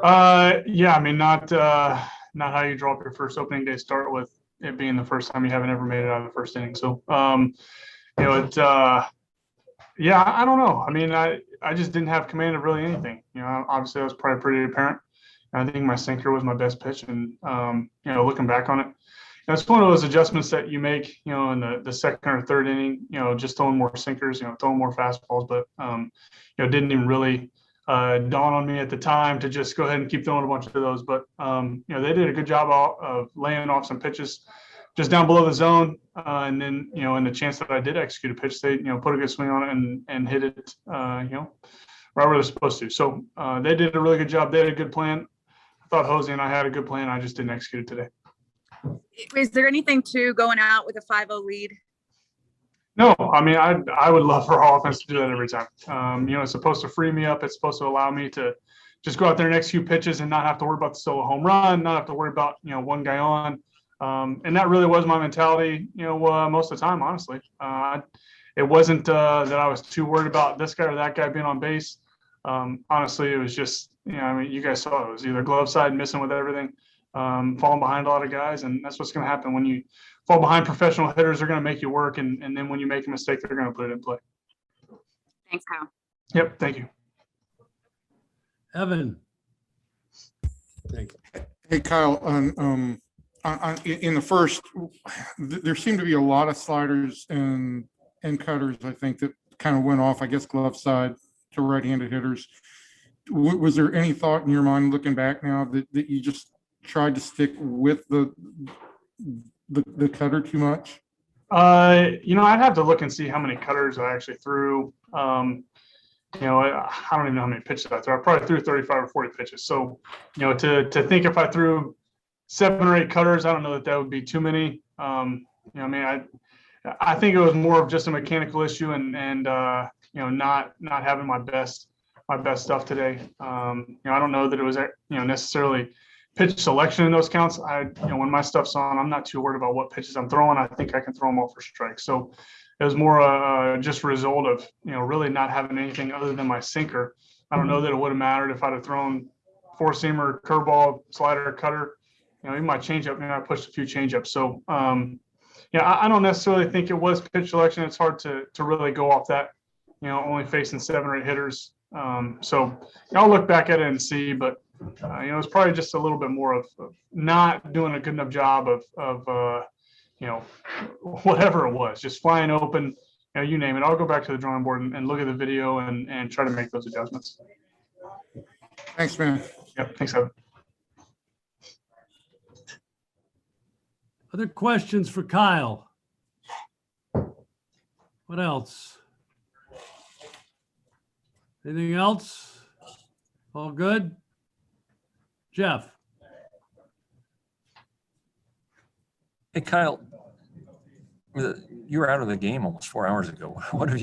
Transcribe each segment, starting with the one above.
Yeah, I mean, not how you draw up your first opening day start with it being the first time you haven't ever made it out of the first inning. So, yeah, I don't know. I mean, I just didn't have command of really anything. Obviously that was probably pretty apparent. I think my sinker was my best pitch, and looking back on it, it's one of those adjustments that you make, in the second or third inning, just throwing more sinkers, throwing more fastballs, but didn't even really dawn on me at the time to just go ahead and keep throwing a bunch of those. But they did a good job of laying off some pitches just down below the zone, and then in the chance that I did execute a pitch, they put a good swing on it and hit it, right where they're supposed to. So they did a really good job. They had a good plan. I thought Jose and I had a good plan. I just didn't execute it today. Is there anything to going out with a 5-0 lead? No, I mean, I would love for our offense to do that every time. It's supposed to free me up. It's supposed to allow me to just go out there next few pitches and not have to worry about the solo home run, not have to worry about, one guy on. And that really was my mentality, most of the time, honestly. It wasn't that I was too worried about this guy or that guy being on base. Honestly, it was just, you guys saw it was either glove side missing with everything, falling behind a lot of guys. And that's what's going to happen when you fall behind. Professional hitters are going to make you work. And then when you make a mistake, they're going to put it in play. Thanks, Kyle. Yep. Thank you. Evan. Thank you. Hey, Kyle, in the first, there seemed to be a lot of sliders and cutters, I think, that kind of went off, I guess, glove side to right-handed hitters. Was there any thought in your mind looking back now that you just tried to stick with the cutter too much? I'd have to look and see how many cutters I actually threw. I don't even know how many pitches I threw. I probably threw 35 or 40 pitches. So, to think if I threw 7 or 8 cutters, I don't know that would be too many. I think it was more of just a mechanical issue and not having my best stuff today. I don't know that it was, necessarily pitch selection in those counts. When my stuff's on, I'm not too worried about what pitches I'm throwing. I think I can throw them all for strikes. So it was more just a result of, really not having anything other than my sinker. I don't know that it would have mattered if I'd have thrown 4-seamer, curveball, slider, cutter, even my changeup. I pushed a few changeups. So, I don't necessarily think it was pitch selection. It's hard to really go off that, only facing 7 or 8 hitters. So I'll look back at it and see, but it's probably just a little bit more of not doing a good enough job of whatever it was, just flying open, you name it. I'll go back to the drawing board and look at the video and try to make those adjustments. Thanks, man. Yep. Thanks, Evan. Other questions for Kyle? What else? Anything else? All good? Jeff. Hey, Kyle, you were out of the game almost 4 hours ago. What has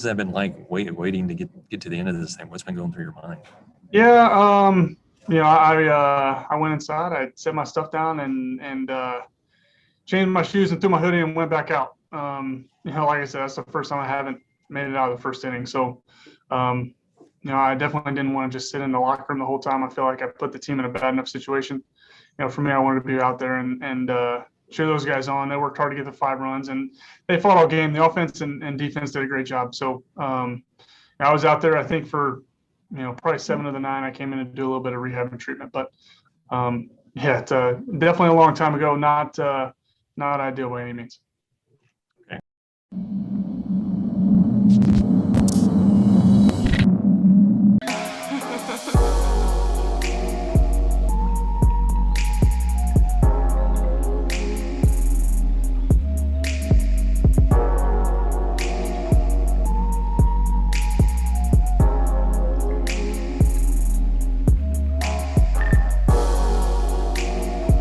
that been like waiting to get to the end of this thing? What's been going through your mind? Yeah. I went inside, I set my stuff down and changed my shoes and threw my hoodie and went back out. Like I said, that's the first time I haven't made it out of the first inning. So, I definitely didn't want to just sit in the locker room the whole time. I feel like I put the team in a bad enough situation. For me, I wanted to be out there and cheer those guys on. They worked hard to get the 5 runs, and they fought all game. The offense and defense did a great job. So I was out there, I think, for probably 7 of the 9. I came in to do a little bit of rehab and treatment. But it's definitely a long time ago. Not ideal by any means. Okay.